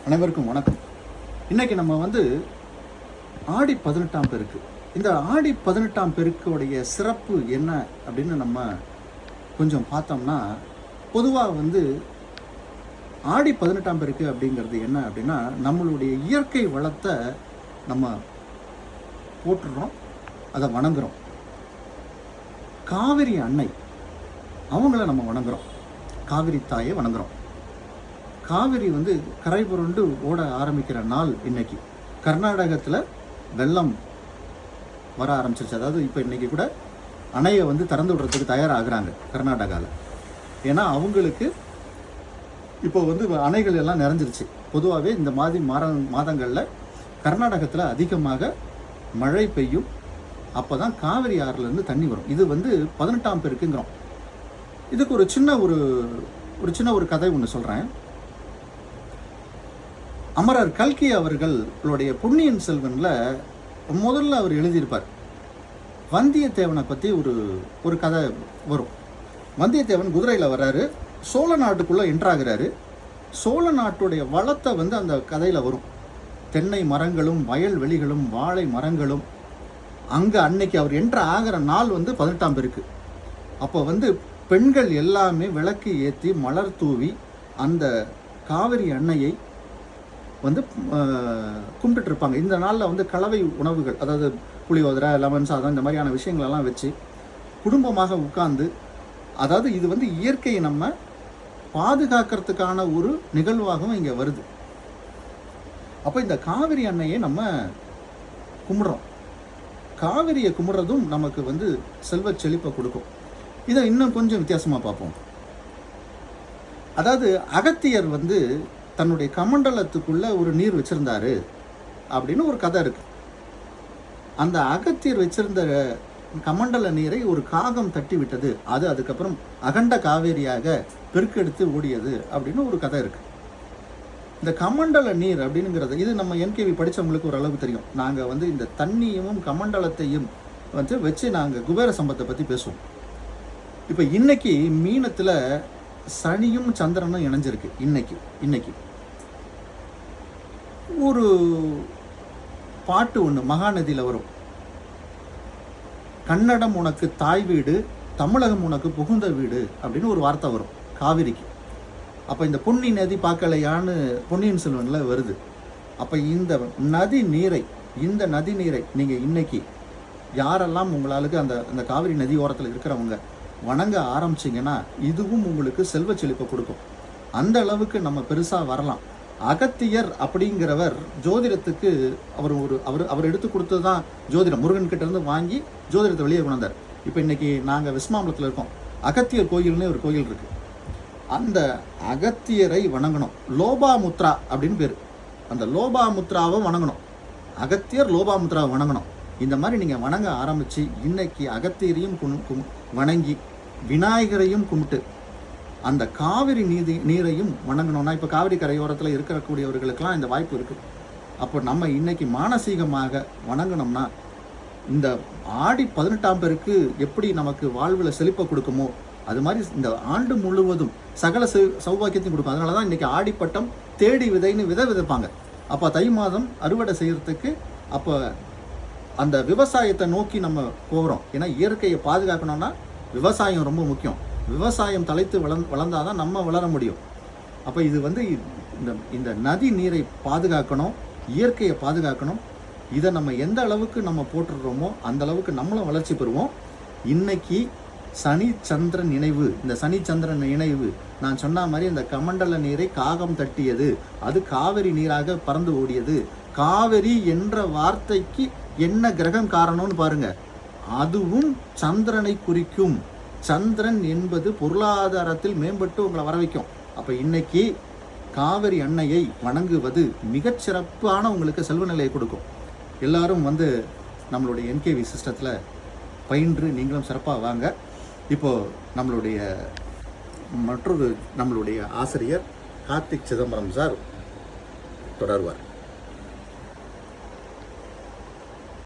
அனைவருக்கும் வணக்கம். இன்றைக்கி நம்ம ஆடி 18ஆம் பெருக்கு. இந்த ஆடி 18ஆம் பெருக்குடைய சிறப்பு என்ன அப்படின்னு நம்ம கொஞ்சம் பார்த்தோம்னா, பொதுவாக ஆடி 18ஆம் பெருக்கு அப்படிங்கிறது என்ன அப்படின்னா, நம்மளுடைய இயற்கை வளத்தை நம்ம போட்டுடுறோம், அதை வணங்குறோம். காவிரி அன்னை அவங்கள நம்ம வணங்குறோம், காவிரி தாயை வணங்குறோம். காவிரி கரை புரண்டு ஓட ஆரம்பிக்கிற நாள் இன்னைக்கு. கர்நாடகத்தில் வெள்ளம் வர ஆரம்பிச்சிருச்சு. அதாவது இப்போ இன்றைக்கி கூட அணையை திறந்து விடுறதுக்கு தயாராகிறாங்க கர்நாடகாவில். ஏன்னா அவங்களுக்கு இப்போ அணைகள் எல்லாம் நிறைஞ்சிருச்சு. பொதுவாகவே இந்த மாதிரி மாதங்களில் கர்நாடகத்தில் அதிகமாக மழை பெய்யும். அப்போ தான் காவிரி ஆறுலேருந்து தண்ணி வரும். இது 18ஆம் பெருக்குங்கிறோம். இதுக்கு ஒரு சின்ன ஒரு கதை ஒன்று சொல்கிறேன். அமரர் கல்கி அவர்களுடைய பொன்னியின் செல்வனில் முதல்ல அவர் எழுதியிருப்பார். வந்தியத்தேவனை பற்றி ஒரு கதை வரும். வந்தியத்தேவன் குதிரையில் வர்றாரு, சோழ நாட்டுக்குள்ளே என்ட்ராகிறாரு. சோழ நாட்டுடைய வளத்தை அந்த கதையில் வரும். தென்னை மரங்களும் வயல்வெளிகளும் வாழை மரங்களும். அங்கே அன்னைக்கு அவர் என்ட்ரு ஆகிற நாள் 18ஆம் பெருக்கு. அப்போ பெண்கள் எல்லாமே விளக்கு ஏற்றி மலர் தூவி அந்த காவிரி அன்னையை கும்பிட்டு இருப்பாங்க. இந்த நாளில் கலவை உணவுகள், அதாவது புளியோதரை, லெமன் சாதம், இந்த மாதிரியான விஷயங்களெல்லாம் வச்சு குடும்பமாக உட்கார்ந்து, அதாவது இது இயற்கையை நம்ம பாதுகாக்கிறதுக்கான ஒரு நிகழ்வாகவும் இங்கே வருது. அப்போ இந்த காவிரி அன்னையை நம்ம கும்பிட்றோம். காவிரியை கும்பிட்றதும் நமக்கு செல்வ செழிப்பை கொடுக்கும். இதை இன்னும் கொஞ்சம் வித்தியாசமாக பார்ப்போம். அதாவது அகத்தியர் தன்னுடைய கமண்டலத்துக்குள்ள ஒரு நீர் வச்சிருந்தாரு அப்படின்னு ஒரு கதை இருக்கு. அந்த அகத்தியர் வச்சிருந்த கமண்டல நீரை ஒரு காகம் தட்டி விட்டது. அது அதுக்கப்புறம் அகண்ட காவேரியாக பெருக்கெடுத்து ஓடியது அப்படின்னு ஒரு கதை இருக்கு. இந்த கமண்டல நீர் அப்படிங்கிறது, இது நம்ம என்கேவி படித்தவங்களுக்கு ஒரு அளவு தெரியும். நாங்கள் இந்த தண்ணியும் கமண்டலத்தையும் வச்சு நாங்கள் குபேர சம்பத்தை பற்றி பேசுவோம். இப்போ இன்னைக்கு மீனத்தில் சனியும் சந்திரனும் இணைஞ்சிருக்கு. இன்னைக்கு ஒரு பாட்டு ஒன்று மகாநதியில் வரும். கன்னடம் உனக்கு தாய் வீடு, தமிழகம் உனக்கு புகுந்த வீடு அப்படின்னு ஒரு வார்த்தை வரும் காவிரிக்கு. அப்போ இந்த பொன்னி நதி பார்க்கலையான்னு பொன்னியின் செல்வனில் வருது. அப்போ இந்த நதி நீரை நீங்கள் இன்னைக்கு யாரெல்லாம் உங்களுக்கு அந்த காவிரி நதி ஓரத்தில் இருக்கிறவங்க வணங்க ஆரம்பிச்சிங்கன்னா இதுவும் உங்களுக்கு செல்வ செழிப்பை கொடுக்கும். அந்த அளவுக்கு நம்ம பெருசாக வரலாம். அகத்தியர் அப்படிங்கிறவர் ஜோதிடத்துக்கு அவர் எடுத்து கொடுத்தது தான் ஜோதிடம். முருகன் கிட்ட இருந்து வாங்கி ஜோதிடத்தை வெளியே கொண்டாந்தார். இப்போ இன்னைக்கு நாங்கள் விஸ்மாம்பலத்தில் இருக்கோம். அகத்தியர் கோயில்னு ஒரு கோயில் இருக்கு. அந்த அகத்தியரை வணங்கணும். லோபாமுத்ரா அப்படின்னு பேர். அந்த லோபாமுத்ராவை வணங்கணும். அகத்தியர் லோபாமுத்ராவை வணங்கணும். இந்த மாதிரி நீங்கள் வணங்க ஆரம்பித்து இன்னைக்கு அகத்தியரையும் வணங்கி விநாயகரையும் கும்பிட்டு அந்த காவிரி நீரையும் வணங்கணும்னா, இப்போ காவிரி கரையோரத்தில் இருக்கக்கூடியவர்களுக்கெல்லாம் இந்த வாய்ப்பு இருக்குது. அப்போ நம்ம இன்னைக்கு மானசீகமாக வணங்கணும்னா, இந்த ஆடி 18ஆம் பெருக்கு எப்படி நமக்கு வாழ்வில் செழிப்பை கொடுக்குமோ அது மாதிரி இந்த ஆண்டு முழுவதும் சகல சௌபாக்கியத்தையும் கொடுக்கும். அதனால தான் இன்றைக்கி ஆடிப்பட்டம் தேடி விதைன்னு விதைப்பாங்க. அப்போ தை மாதம் அறுவடை செய்கிறதுக்கு அப்போ அந்த விவசாயத்தை நோக்கி நம்ம போகிறோம். ஏன்னா இயற்கையை பாதுகாக்கணும்னா விவசாயம் ரொம்ப முக்கியம். விவசாயம் தலைத்து வளர்ந்தாதான் நம்ம வளர முடியும். அப்போ இது இந்த நதி நீரை பாதுகாக்கணும், இயற்கையை பாதுகாக்கணும். இதை நம்ம எந்த அளவுக்கு நம்ம போட்டுடுறோமோ அந்த அளவுக்கு நம்மளும் வளர்ச்சி பெறுவோம். இன்னைக்கு சனி சந்திரன் இணைவு. இந்த சனி சந்திரன் இணைவு நான் சொன்ன மாதிரி இந்த கமண்டல நீரை காகம் தட்டியது, அது காவிரி நீராக பறந்து ஓடியது. காவிரி என்ற வார்த்தைக்கு என்ன கிரகம் காரணம்னு பாருங்க, அதுவும் சந்திரனை குறிக்கும். சந்திரன் என்பது பொருளாதாரத்தில் மேம்பட்டு உங்களை வர வைக்கும். அப்போ இன்னைக்கு காவிரி அன்னையை வணங்குவது மிகச்சிறப்பான உங்களுக்கு செல்வ நிலையை கொடுக்கும். எல்லாரும் நம்மளுடைய என்கேவி சிஸ்டத்தில் பயின்று நீங்களும் சிறப்பாக வாங்க. இப்போது நம்மளுடைய ஆசிரியர் கார்த்திக் சிதம்பரம் சார் தொடர்வார்.